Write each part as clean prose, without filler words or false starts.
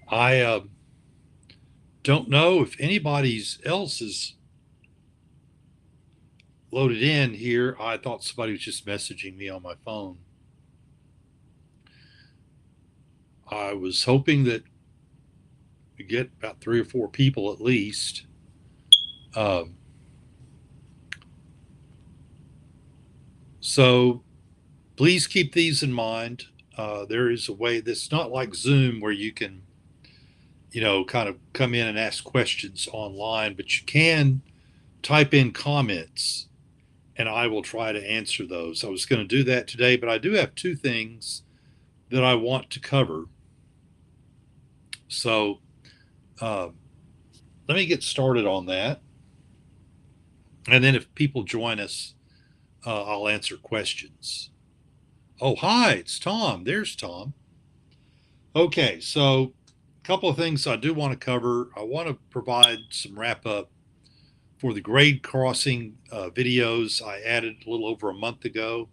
I don't know if anybody's else is loaded in here. I thought somebody was just messaging me on my phone. I was hoping that we get about three or four people at least. Um, so please keep these in mind. There is a way that's not like Zoom where you can, kind of come in and ask questions online, but you can type in comments and I will try to answer those. I was going to do that today, but I do have two things that I want to cover. So uh, let me get started on that. And then if people join us, I'll answer questions. Oh, hi, it's Tom. There's Tom. Okay, so a couple of things I do want to cover. I want to provide some wrap up for the grade crossing videos I added a little over a month ago.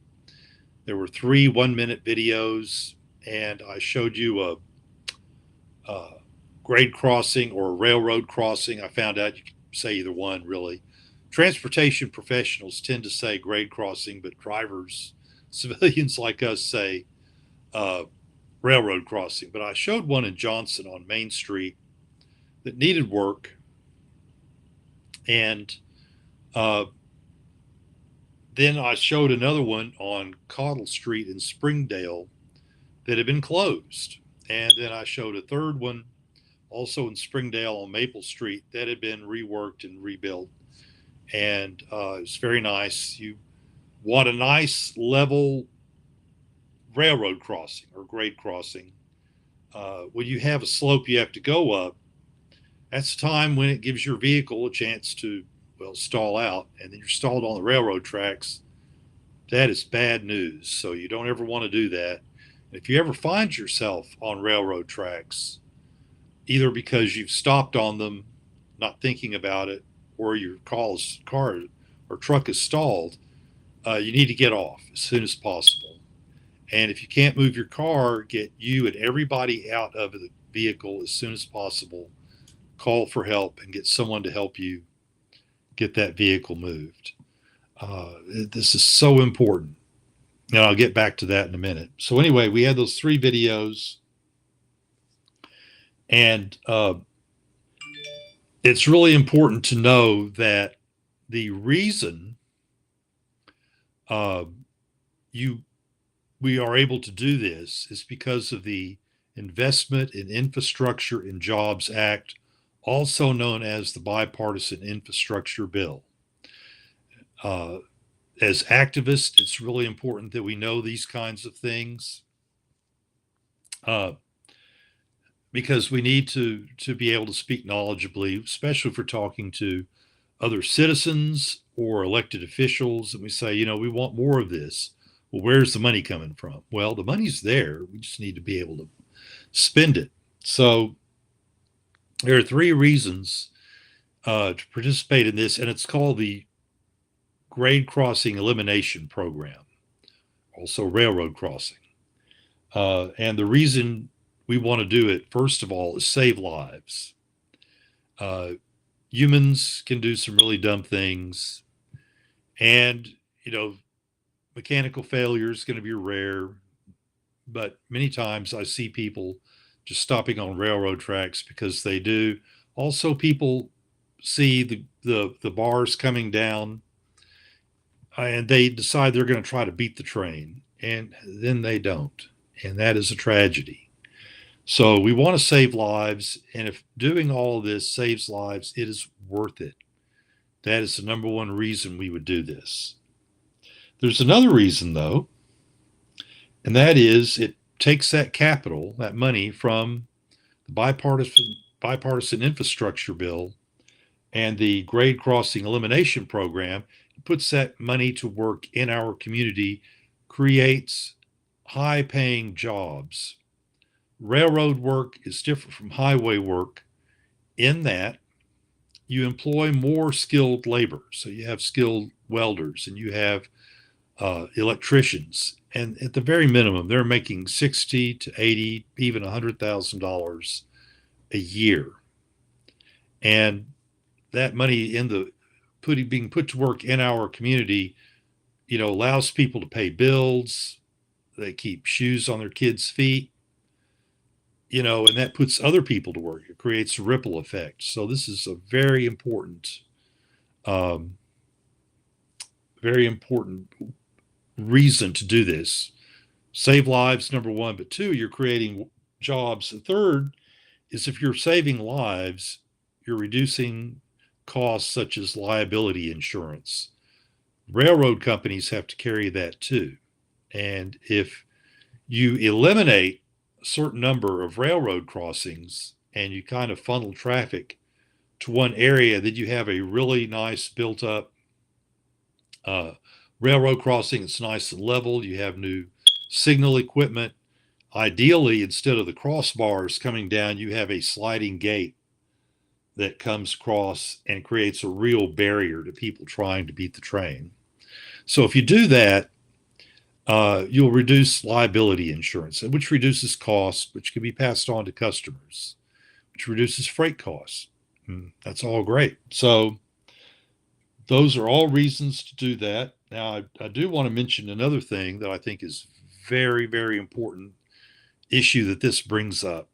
There were three 1 minute videos, and I showed you a grade crossing or a railroad crossing. I found out you can say either one, really. Transportation professionals tend to say grade crossing, but drivers, civilians like us, say uh, railroad crossing. But I showed one in Johnson on Main Street that needed work, and uh, then I showed another one on Caudle Street in Springdale that had been closed. And then I showed a third one also in Springdale on Maple Street that had been reworked and rebuilt. And it's very nice. You want a nice level railroad crossing or grade crossing. When you have a slope you have to go up, that's the time when it gives your vehicle a chance to, well, stall out. And then you're stalled on the railroad tracks. That is bad news. So you don't ever want to do that. If you ever find yourself on railroad tracks, either because you've stopped on them, not thinking about it, or your car or truck is stalled, you need to get off as soon as possible. And if you can't move your car, get you and everybody out of the vehicle as soon as possible. Call for help and get someone to help you get that vehicle moved. This is so important. And I'll get back to that in a minute. So, anyway, we had those three videos, and it's really important to know that the reason uh, you we are able to do this is because of the Investment in Infrastructure and Jobs Act, also known as the Bipartisan Infrastructure Bill. Uh, as activists, it's really important that we know these kinds of things uh, because we need to be able to speak knowledgeably, especially if we're talking to other citizens or elected officials, and we say, we want more of this. Well, where's the money coming from? Well, the money's there. We just need to be able to spend it. So there are three reasons to participate in this, and it's called the Grade Crossing Elimination Program, also railroad crossing. And the reason we want to do it, first of all, is save lives. Uh, Humans can do some really dumb things, and mechanical failure is going to be rare, but many times I see people just stopping on railroad tracks because they do. Also, people see the bars coming down, and they decide they're going to try to beat the train, and then they don't, and that is a tragedy. So we want to save lives, and if doing all of this saves lives, it is worth it. That is the number one reason we would do this. There's another reason, though, and that is it takes that capital, that money from the bipartisan infrastructure bill and the grade crossing elimination program. It puts that money to work in our community, creates high paying jobs. Railroad work is different from highway work in that you employ more skilled labor. So you have skilled welders and you have electricians, and at the very minimum, they're making 60 to 80, even $100,000 a year. And that money being put to work in our community, allows people to pay bills. They keep shoes on their kids' feet, and that puts other people to work. It creates a ripple effect. So this is a um, very important reason to do this. Save lives, number one, but two, you're creating jobs. The third is if you're saving lives, you're reducing costs such as liability insurance. Railroad companies have to carry that too. And if you eliminate a certain number of railroad crossings and you kind of funnel traffic to one area, then you have a really nice built up railroad crossing. It's nice and level. You have new signal equipment. Ideally, instead of the crossbars coming down, you have a sliding gate that comes across and creates a real barrier to people trying to beat the train. So if you do that, you'll reduce liability insurance, which reduces costs, which can be passed on to customers, which reduces freight costs. That's all great. So those are all reasons to do that. Now, I do want to mention another thing that I think is very, very important issue that this brings up,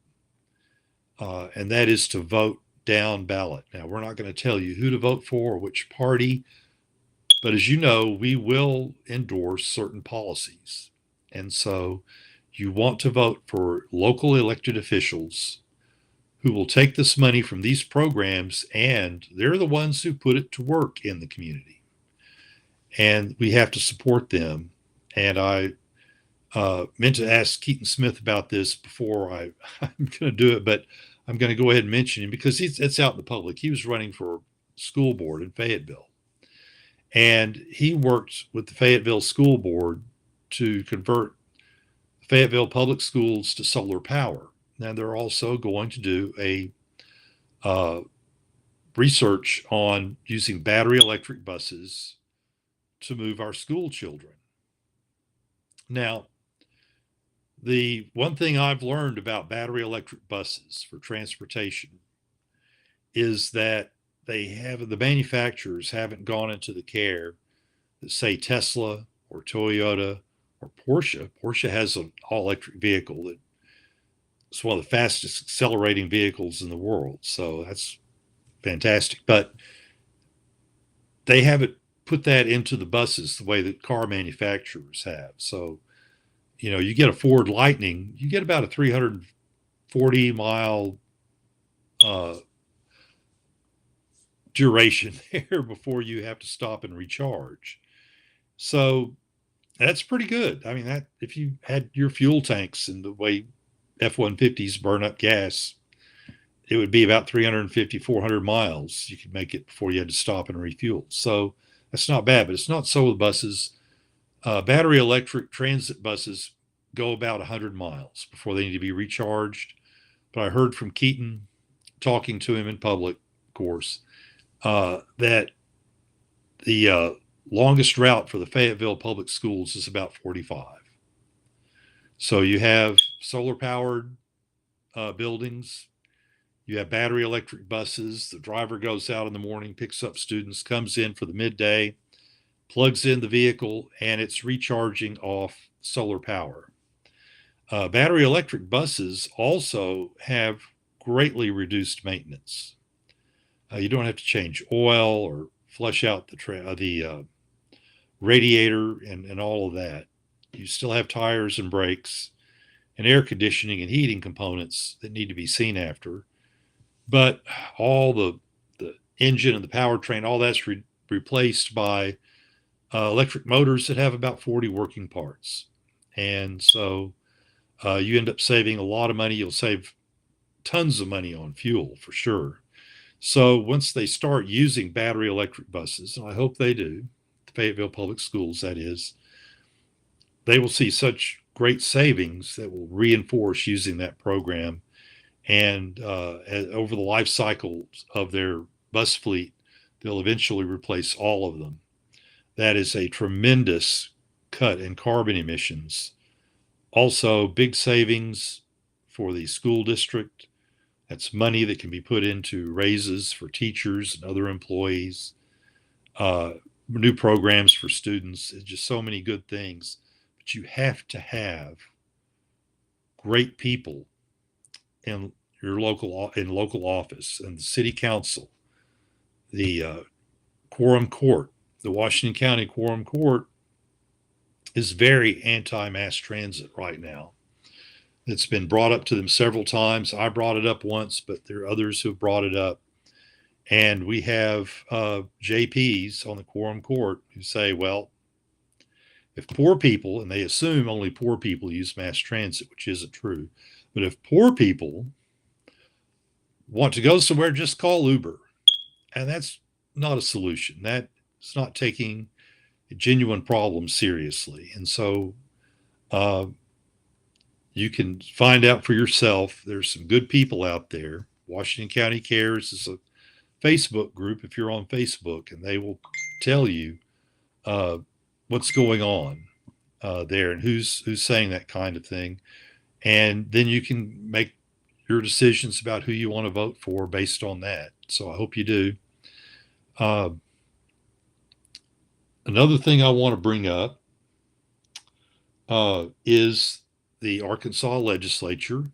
and that is to vote down ballot. Now, we're not going to tell you who to vote for or which party, but as you know, we will endorse certain policies. And so you want to vote for local elected officials who will take this money from these programs, and they're the ones who put it to work in the community. And we have to support them. And I meant to ask Keaton Smith about this before I'm going to do it, but I'm going to go ahead and mention him because it's out in the public. He was running for school board in Fayetteville. And he worked with the Fayetteville School Board to convert Fayetteville Public Schools to solar power. Now, they're also going to do a research on using battery electric buses to move our school children. Now, the one thing I've learned about battery electric buses for transportation is that the manufacturers haven't gone into the care that, say, Tesla or Toyota or Porsche. Porsche has an all-electric vehicle that it's one of the fastest accelerating vehicles in the world. So that's fantastic. But they haven't put that into the buses the way that car manufacturers have. So, you get a Ford Lightning, you get about a 340 mile duration there before you have to stop and recharge. So that's pretty good. I mean, that if you had your fuel tanks and the way F-150s burn up gas, it would be about 350, 400 miles you could make it before you had to stop and refuel. So that's not bad, but it's not so with buses. Battery electric transit buses go about 100 miles before they need to be recharged. But I heard from Keaton, talking to him in public, of course, that the longest route for the Fayetteville Public Schools is about 45. So you have solar powered buildings, you have battery electric buses. The driver goes out in the morning, picks up students, comes in for the midday, plugs in the vehicle, and it's recharging off solar power. Battery electric buses also have greatly reduced maintenance. You don't have to change oil or flush out the radiator and all of that. You still have tires and brakes and air conditioning and heating components that need to be seen after. But all the engine and the powertrain, all that's replaced by electric motors that have about 40 working parts. And so you end up saving a lot of money. You'll save tons of money on fuel for sure. So once they start using battery electric buses, and I hope they do, the Fayetteville Public Schools, that is, they will see such great savings that will reinforce using that program. And over the life cycles of their bus fleet, they'll eventually replace all of them. That is a tremendous cut in carbon emissions. Also, big savings for the school district. That's money that can be put into raises for teachers and other employees, uh, new programs for students. It's just so many good things. But you have to have great people in your local office and the city council, the quorum court. The Washington County Quorum Court is very anti-mass transit right now. It's been brought up to them several times. I brought it up once, but there are others who have brought it up. And we have JPs on the Quorum Court who say, well, if poor people, and they assume only poor people use mass transit, which isn't true, but if poor people want to go somewhere, just call Uber. And that's not a solution. That's not taking a genuine problem seriously. And so you can find out for yourself. There's some good people out there. Washington County Cares is a Facebook group if you're on Facebook, and they will tell you what's going on there and who's saying that kind of thing. And then you can make your decisions about who you want to vote for based on that. So I hope you do. Another thing I want to bring up is the Arkansas legislature.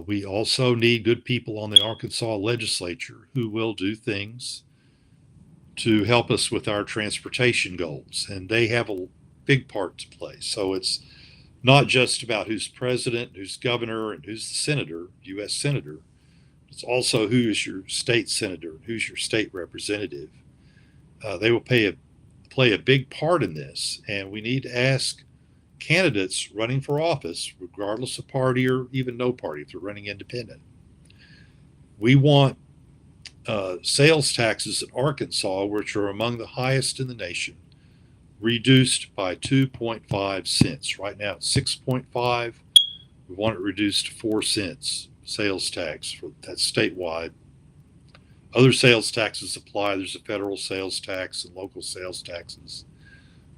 We also need good people on the Arkansas legislature who will do things to help us with our transportation goals. And they have a big part to play. So it's not just about who's president, who's governor, and who's the senator, U.S. senator. It's also who is your state senator, who's your state representative. They will play a big part in this. And we need to ask candidates running for office, regardless of party or even no party, if they're running independent. We want sales taxes in Arkansas, which are among the highest in the nation, reduced by 2.5 cents. Right now it's 6.5. We want it reduced to 4 cents sales tax. That's statewide. Other sales taxes apply. There's a federal sales tax and local sales taxes.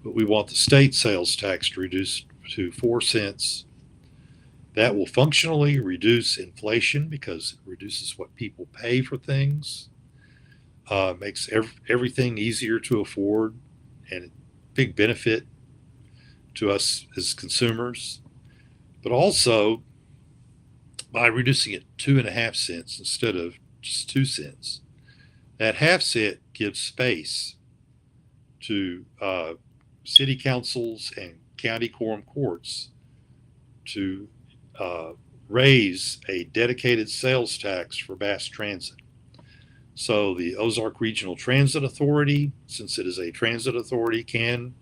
But we want the state sales tax to reduce to 4 cents. That will functionally reduce inflation because it reduces what people pay for things, makes everything easier to afford, and a big benefit to us as consumers. But also, by reducing it 2.5 cents instead of just 2 cents, that half cent gives space to city councils and county quorum courts to raise a dedicated sales tax for mass transit. So the Ozark Regional Transit Authority, since it is a transit authority, can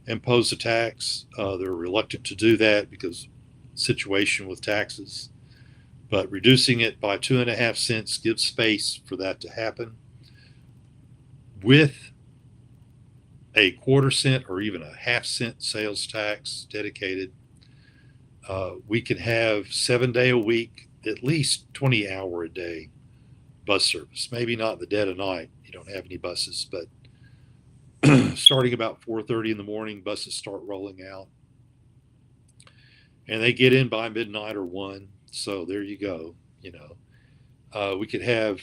impose a tax. They're reluctant to do that because of the situation with taxes. But reducing it by 2.5 cents gives space for that to happen. With a 1/4 cent or even a 1/2 cent sales tax dedicated, we can have 7-day a week, at least 20-hour a day bus service. Maybe not in the dead of night. You don't have any buses, but starting about 4:30 in the morning, buses start rolling out. And they get in by midnight or 1. So there you go. We could have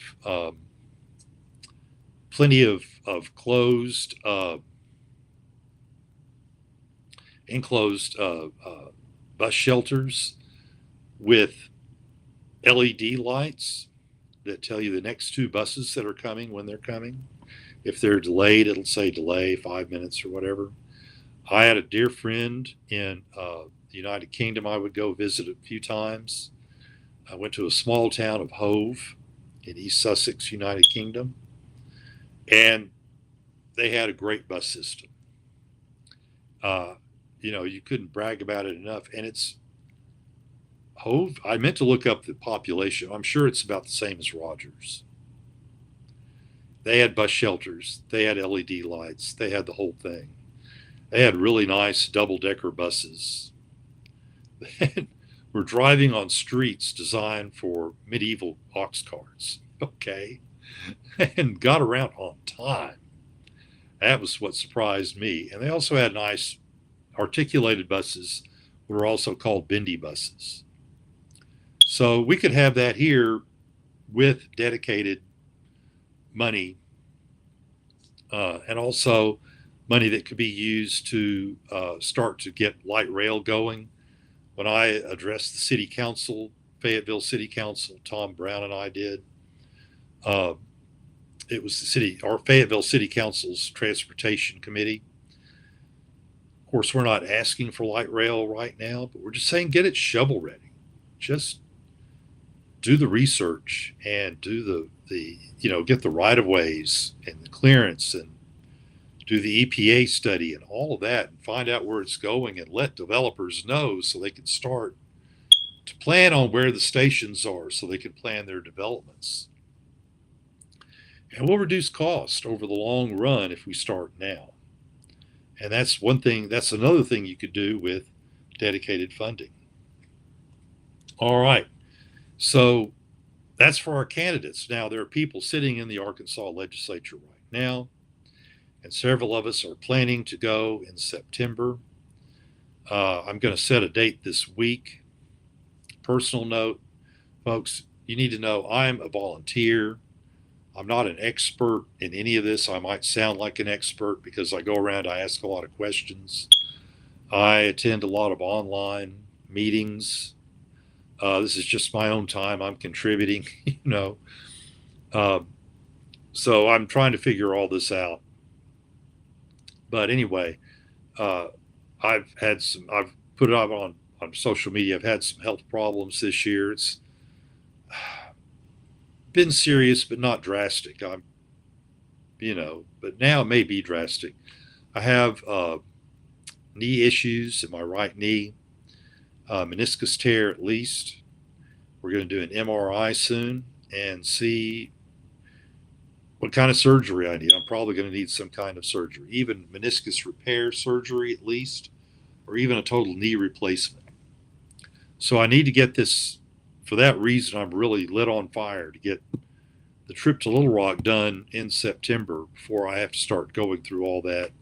plenty of closed, enclosed bus shelters with LED lights that tell you the next 2 buses that are coming when they're coming. If they're delayed, it'll say delay 5 minutes or whatever. I had a dear friend in the United Kingdom I would go visit a few times. I went to a small town of Hove in East Sussex, United Kingdom, and they had a great bus system. You couldn't brag about it enough. And it's Hove. I meant to look up the population. I'm sure it's about the same as Rogers. They had bus shelters. They had LED lights. They had the whole thing. They had really nice double-decker buses. We're driving on streets designed for medieval ox carts, okay, and got around on time. That was what surprised me. And they also had nice articulated buses, that were also called bendy buses. So we could have that here with dedicated money, and also money that could be used to start to get light rail going. When I addressed the city council, Fayetteville City Council, Tom Brown and I did. Uh, it was our Fayetteville City Council's Transportation Committee. Of course, we're not asking for light rail right now, but we're just saying get it shovel ready. Just do the research and do get the right of ways and the clearance and do the EPA study and all of that and find out where it's going and let developers know so they can start to plan on where the stations are so they can plan their developments. And we'll reduce cost over the long run if we start now. And that's another thing you could do with dedicated funding. All right. So that's for our candidates. Now, there are people sitting in the Arkansas legislature right now, and several of us are planning to go in September. I'm going to set a date this week. Personal note, folks, you need to know I'm a volunteer. I'm not an expert in any of this. I might sound like an expert because I go around, I ask a lot of questions. I attend a lot of online meetings. This is just my own time. I'm contributing, So I'm trying to figure all this out. But anyway, I've put it up on social media. I've had some health problems this year. It's been serious, but not drastic. But now it may be drastic. I have knee issues in my right knee, meniscus tear at least. We're going to do an MRI soon and see what kind of surgery I need. I'm probably going to need some kind of surgery, even meniscus repair surgery at least, or even a total knee replacement. So I need to get this. For that reason, I'm really lit on fire to get the trip to Little Rock done in September before I have to start going through all that,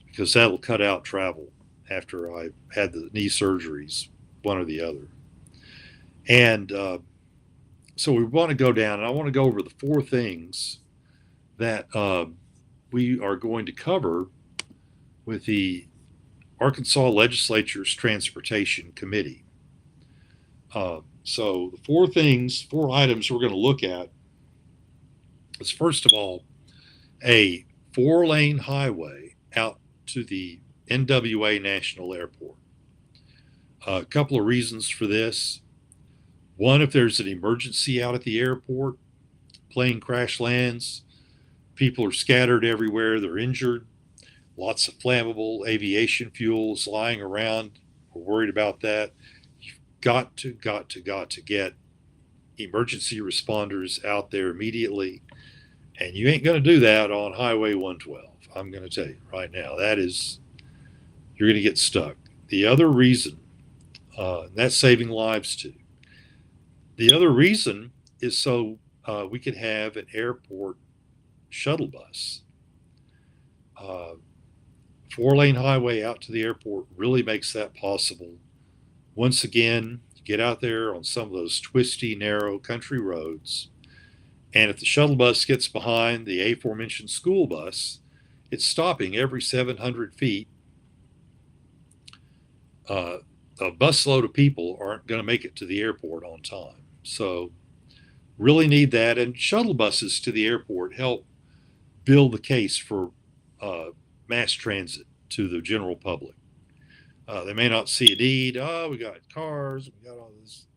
because that'll cut out travel after I've had the knee surgeries, one or the other. And so we want to go down, and I want to go over the 4 things that we are going to cover with the Arkansas Legislature's Transportation Committee. So the 4 items we're going to look at is, first of all, a 4-lane highway out to the NWA National Airport. A couple of reasons for this. One, if there's an emergency out at the airport, plane crash lands, people are scattered everywhere, they're injured, lots of flammable aviation fuel is lying around, we're worried about that. Got to get emergency responders out there immediately. And you ain't going to do that on Highway 112. I'm going to tell you right now, you're going to get stuck. The other reason, that's saving lives too. The other reason is so we can have an airport shuttle bus. 4-lane highway out to the airport really makes that possible. Once again, you get out there on some of those twisty, narrow country roads, and if the shuttle bus gets behind the aforementioned school bus, it's stopping every 700 feet. A busload of people aren't going to make it to the airport on time. So really need that. And shuttle buses to the airport help build the case for mass transit to the general public. They may not see a need. Oh, we got cars, we got all this.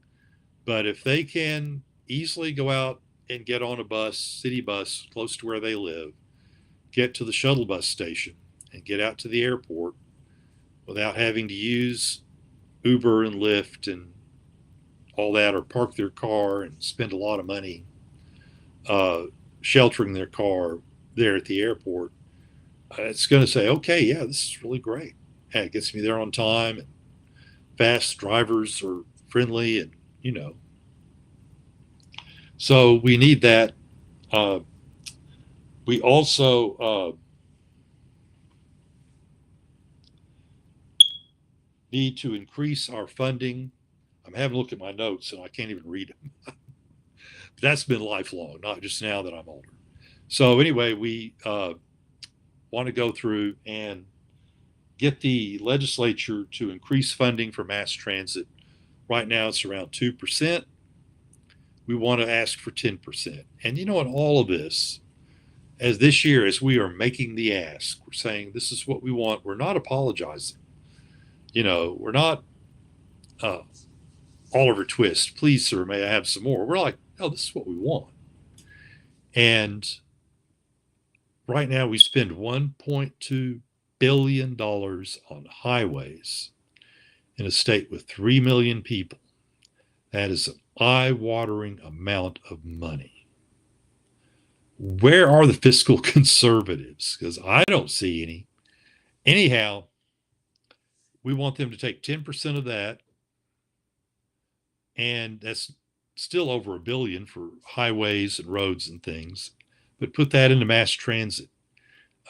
But if they can easily go out and get on a bus, city bus, close to where they live, get to the shuttle bus station and get out to the airport without having to use Uber and Lyft and all that, or park their car and spend a lot of money sheltering their car there at the airport, it's going to say, okay, yeah, this is really great. And it gets me there on time, and fast drivers are friendly, and so we need that. We also need to increase our funding I'm having a look at my notes and I can't even read them. But that's been lifelong, not just now that I'm older. So anyway, we want to go through and get the legislature to increase funding for mass transit. Right now, it's around 2%. We want to ask for 10%. And in all of this, as this year, as we are making the ask, we're saying this is what we want. We're not apologizing. We're not uh, Oliver Twist. Please, sir, may I have some more? We're like, no, this is what we want. And right now, we spend $1.2 billion on highways in a state with 3 million people. That is an eye-watering amount of money. Where are the fiscal conservatives? Because I don't see any. Anyhow, we want them to take 10% of that, and that's still over $1 billion for highways and roads and things, but put that into mass transit.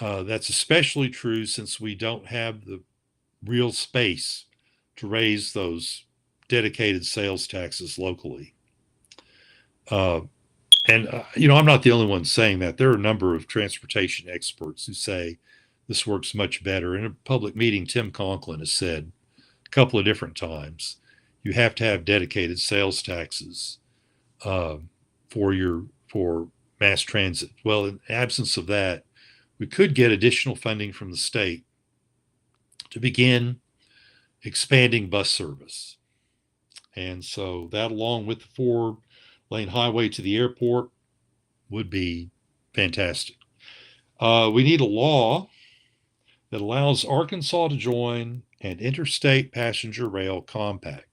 That's especially true since we don't have the real space to raise those dedicated sales taxes locally. I'm not the only one saying that. There are a number of transportation experts who say this works much better. In a public meeting, Tim Conklin has said a couple of different times, you have to have dedicated sales taxes for mass transit. Well, in absence of that, we could get additional funding from the state to begin expanding bus service. And so that, along with the 4-lane highway to the airport, would be fantastic. We need a law that allows Arkansas to join an interstate passenger rail compact.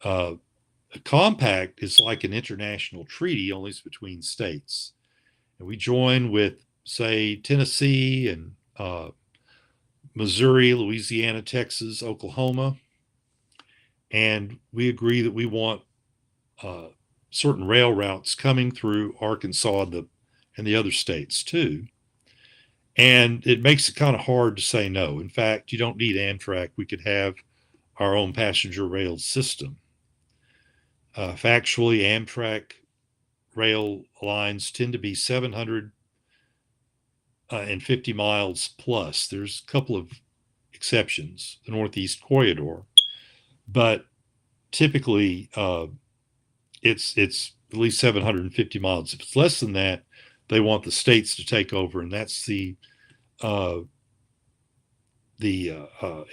A compact is like an international treaty, only it's between states. And we join with, say, Tennessee and Missouri, Louisiana, Texas, Oklahoma, and we agree that we want certain rail routes coming through Arkansas and the other states too. And it makes it kind of hard to say no. In fact, you don't need Amtrak. We could have our own passenger rail system. Factually, Amtrak rail lines tend to be 750 miles plus. There's a couple of exceptions, the Northeast Corridor, but typically it's at least 750 miles. If it's less than that, they want the states to take over, and that's the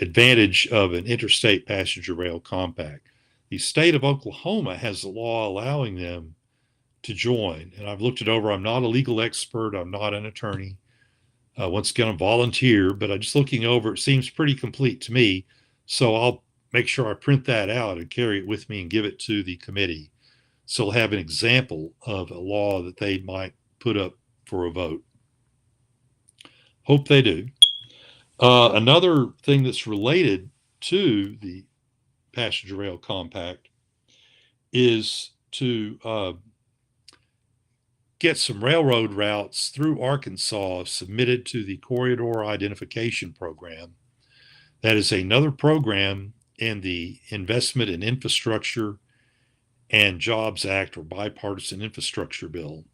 advantage of an interstate passenger rail compact. The state of Oklahoma has a law allowing them to join, and I've looked it over. I'm not a legal expert. I'm not an attorney. Once again, I'm volunteer, but I'm just looking over. It seems pretty complete to me, so I'll make sure I print that out and carry it with me and give it to the committee. So we'll have an example of a law that they might put up for a vote. Hope they do. Another thing that's related to the passenger rail compact is to get some railroad routes through Arkansas submitted to the Corridor Identification Program. That is another program in the Investment in Infrastructure and Jobs Act, or Bipartisan Infrastructure Bill.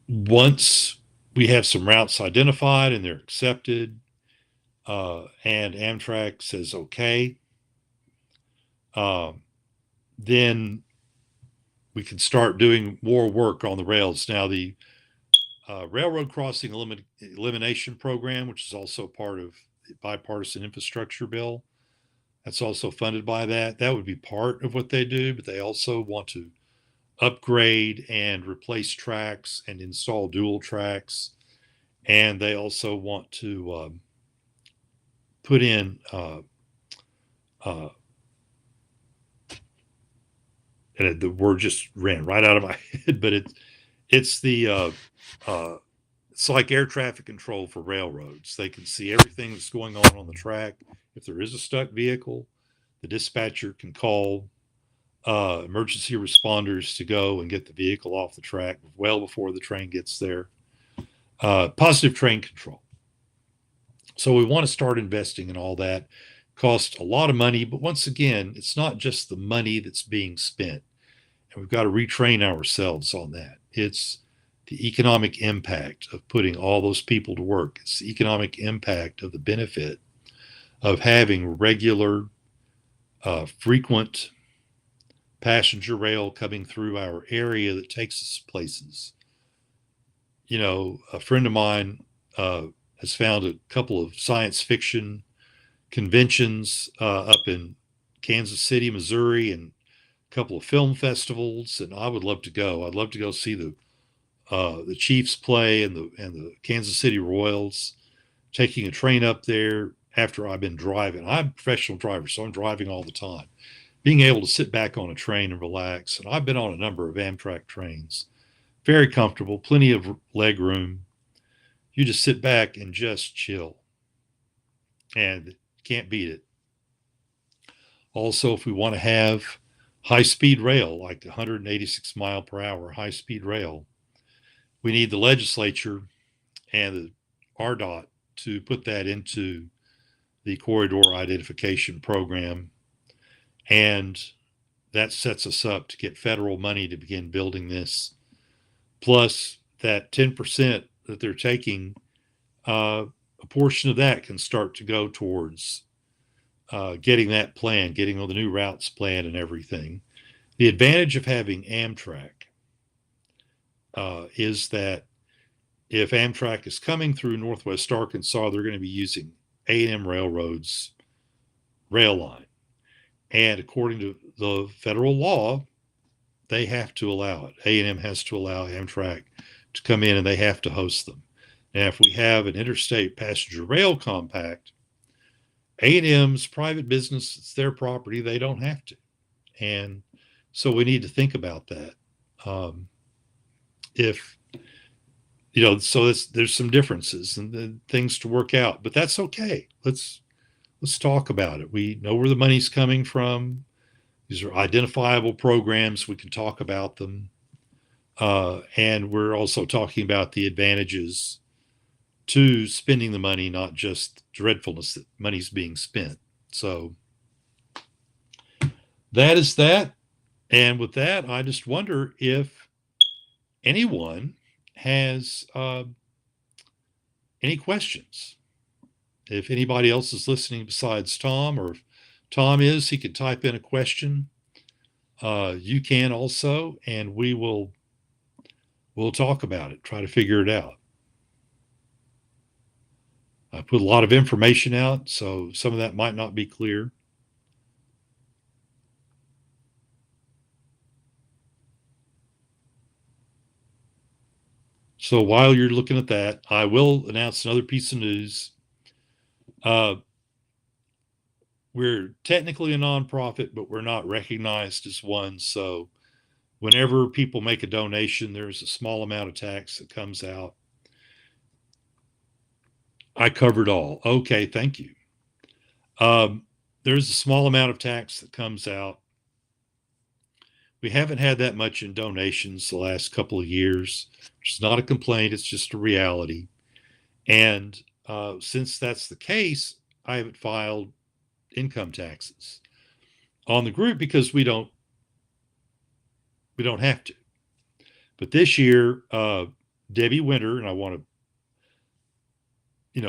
Once we have some routes identified and they're accepted, and Amtrak says okay, then we can start doing more work on the rails. Now, the Railroad Crossing Elimination Program, which is also part of the Bipartisan Infrastructure Bill, that's also funded by that. That would be part of what they do, but they also want to upgrade and replace tracks and install dual tracks. And they also want to put in and the word just ran right out of my head, but it's like air traffic control for railroads. They can see everything that's going on the track. If there is a stuck vehicle, the dispatcher can call emergency responders to go and get the vehicle off the track well before the train gets there. Positive train control. So we want to start investing in all that. cost a lot of money, but once again, it's not just the money that's being spent. And we've got to retrain ourselves on that. It's the economic impact of putting all those people to work. It's the economic impact of the benefit of having regular, frequent passenger rail coming through our area that takes us places. A friend of mine has found a couple of science fiction conventions up in Kansas City, Missouri, and a couple of film festivals, and I would love to go. I'd love to go see the Chiefs play and the Kansas City Royals. Taking a train up there after I've been driving. I'm a professional driver, so I'm driving all the time. Being able to sit back on a train and relax, and I've been on a number of Amtrak trains. Very comfortable, plenty of leg room. You just sit back and just chill, and can't beat it. Also, if we want to have high-speed rail, like 186 mile per hour high-speed rail, we need the legislature and the RDOT to put that into the corridor identification program. And that sets us up to get federal money to begin building this. Plus, that 10% that they're taking, a portion of that can start to go towards getting that plan, getting all the new routes planned and everything. The advantage of having Amtrak is that if Amtrak is coming through Northwest Arkansas, they're going to be using A&M Railroad's rail line. And according to the federal law, they have to allow it. A&M has to allow Amtrak to come in, and they have to host them. Now, if we have an interstate passenger rail compact, A&M's private business, it's their property, they don't have to. And so we need to think about that. So there's some differences and things to work out, but that's okay. Let's talk about it. We know where the money's coming from. These are identifiable programs. We can talk about them. And we're also talking about the advantages to spending the money, not just dreadfulness that money's being spent. So that is that. And with that, I just wonder if anyone has any questions. If anybody else is listening besides Tom, or if Tom is, he can type in a question. You can also, and we'll talk about it, try to figure it out. I put a lot of information out, so some of that might not be clear. So while you're looking at that, I will announce another piece of news. We're technically a nonprofit, but we're not recognized as one. So whenever people make a donation, there's a small amount of tax that comes out. I covered all. Okay, thank you. There's a small amount of tax that comes out. We haven't had that much in donations the last couple of years, which is not a complaint. It's just a reality. And since that's the case, I haven't filed income taxes on the group because we don't have to. But this year, Debbie Winter, and I want to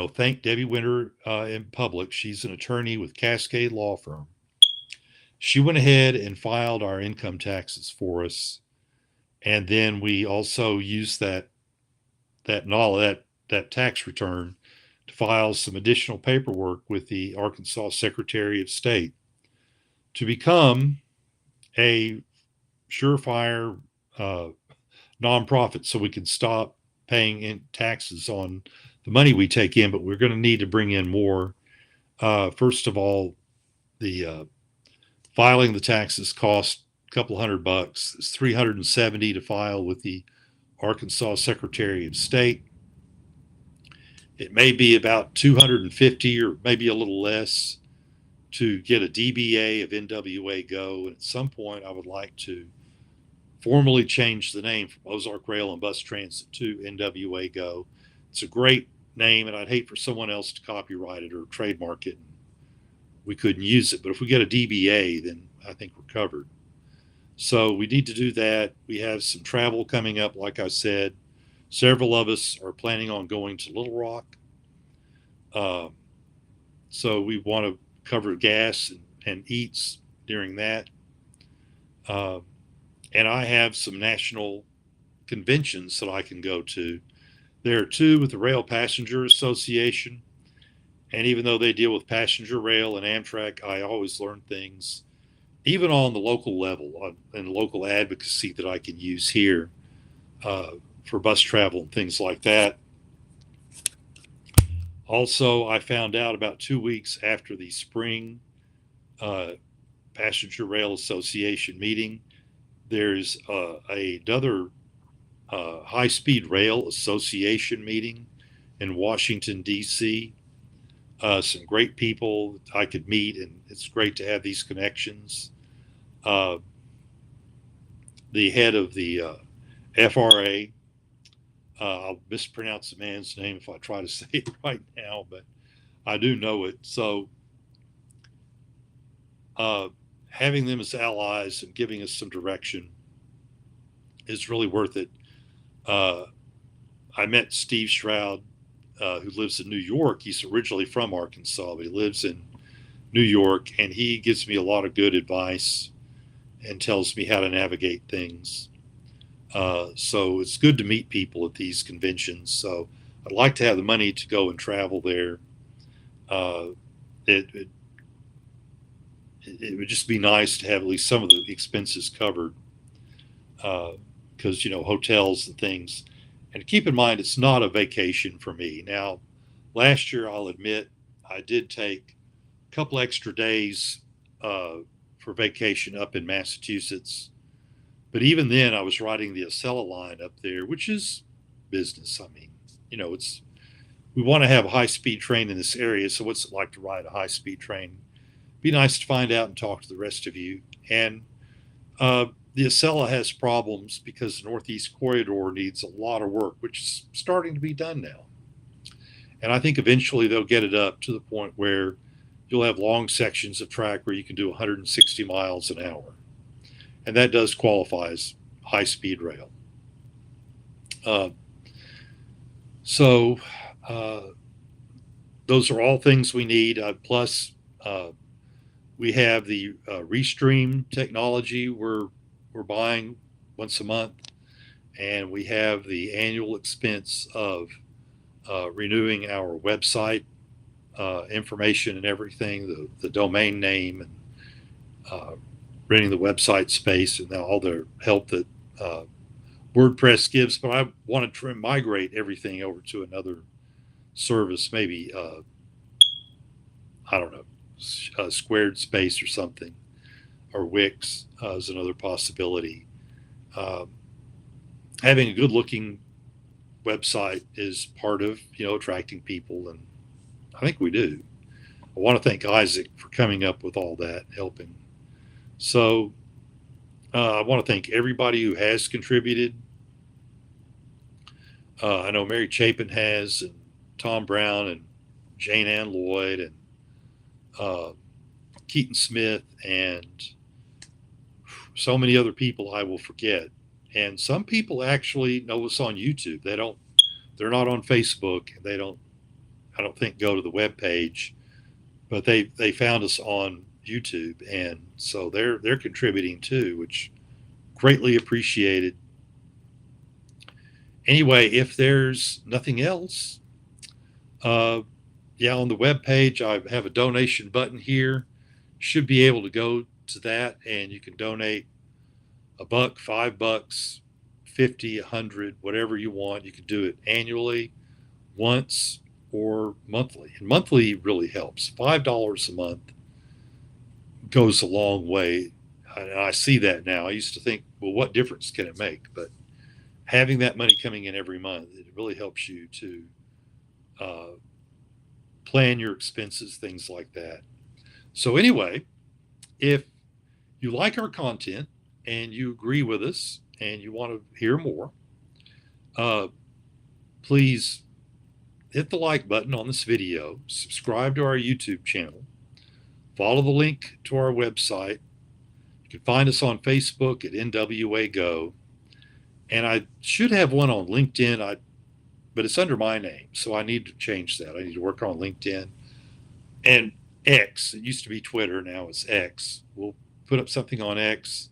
thank Debbie Winter in public. She's an attorney with Cascade Law Firm. She went ahead and filed our income taxes for us, and then we also used that tax return to file some additional paperwork with the Arkansas Secretary of State to become a surefire nonprofit, so we can stop paying in taxes on the money we take in. But we're going to need to bring in more. First of all, the filing the taxes cost a couple $100. It's $370 to file with the Arkansas Secretary of State. It may be about $250 or maybe a little less to get a DBA of NWA Go. And at some point, I would like to formally change the name from Ozark Rail and Bus Transit to NWA Go. It's a great name, and I'd hate for someone else to copyright it or trademark it and we couldn't use it. But if we get a DBA, then I think we're covered. So we need to do that. We have some travel coming up, like I said. Several of us are planning on going to Little Rock. Um, so we want to cover gas and eats during that. Um, and I have some national conventions that I can go to. There are two with the Rail Passenger Association. And even though they deal with passenger rail and Amtrak, I always learn things, even on the local level and local advocacy that I can use here uh, for bus travel and things like that. Also, I found out about 2 weeks after the spring uh, Passenger Rail Association meeting, there's another High Speed Rail Association meeting in Washington, D.C. Some great people I could meet, and it's great to have these connections. Uh, the head of the FRA, I'll mispronounce the man's name if I try to say it right now, but I do know it. So uh, having them as allies and giving us some direction is really worth it. Uh, I met Steve Stroud, who lives in New York. He's originally from Arkansas, but he lives in New York, and he gives me a lot of good advice and tells me how to navigate things. So it's good to meet people at these conventions. So I'd like to have the money to go and travel there. Uh, it, it, it would just be nice to have at least some of the expenses covered because, hotels and things. And keep in mind, it's not a vacation for me. Now, last year, I'll admit, I did take a couple extra days for vacation up in Massachusetts. But even then, I was riding the Acela line up there, which is business. I mean, it's we want to have a high speed train in this area. So, what's it like to ride a high speed train? Be nice to find out and talk to the rest of you. And the Acela has problems because the Northeast Corridor needs a lot of work, which is starting to be done now. And I think eventually they'll get it up to the point where you'll have long sections of track where you can do 160 miles an hour. And that does qualify as high speed rail. Uh, so uh, those are all things we need. Plus, we have the Restream technology we're buying once a month, and we have the annual expense of renewing our website information and everything, the domain name, and uh, renting the website space, and all the help that uh, WordPress gives. But I want to migrate everything over to another service, maybe I don't know, Squared Space or something, or Wix is another possibility. Um, Having a good looking website is part of attracting people, and I think we do. I want to thank Isaac for coming up with all that, helping. So I want to thank everybody who has contributed. I know Mary Chapin has, and Tom Brown, and Jane Ann Lloyd, and uh, Keaton Smith, and so many other people I will forget. And some people actually know us on YouTube. They're not on Facebook. They don't, I don't think, go to the web page, but they found us on YouTube, and so they're contributing too, which greatly appreciated. Anyway, if there's nothing else, yeah, on the web page I have a donation button here. Should be able to go to that, and you can donate $1, $5, 50, 100, whatever you want. You can do it annually, once, or monthly. And monthly really helps. $5 a month goes a long way. I see that now. I used to think, well, what difference can it make? But having that money coming in every month, it really helps you to uh, plan your expenses, things like that. So, anyway, if you like our content and you agree with us and you want to hear more, uh, please hit the like button on this video, subscribe to our YouTube channel, Follow the link to our website. You can find us on Facebook at NWA Go. And I should have one on LinkedIn, but it's under my name. So I need to change that. I need to work on LinkedIn. And X, it used to be Twitter, now it's X. We'll put up something on X.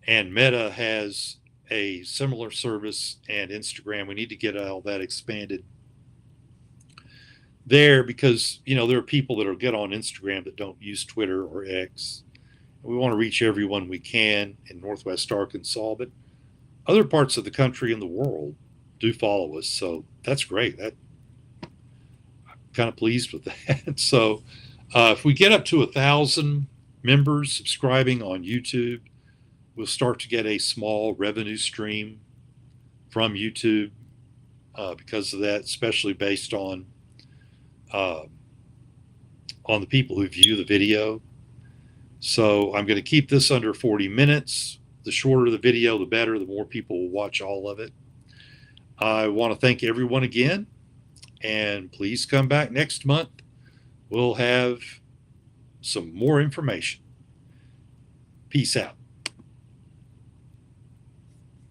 And Meta has a similar service, and Instagram. We need to get all that expanded there because, there are people that will get on Instagram that don't use Twitter or X. We want to reach everyone we can in Northwest Arkansas, but other parts of the country and the world do follow us. So that's great. I'm kind of pleased with that. So if we get up to 1,000 members subscribing on YouTube, we'll start to get a small revenue stream from YouTube because of that, especially based on the people who view the video. So I'm going to keep this under 40 minutes. The shorter the video, the better, the more people will watch all of it. I want to thank everyone again, and please come back next month. We'll have some more information. Peace out.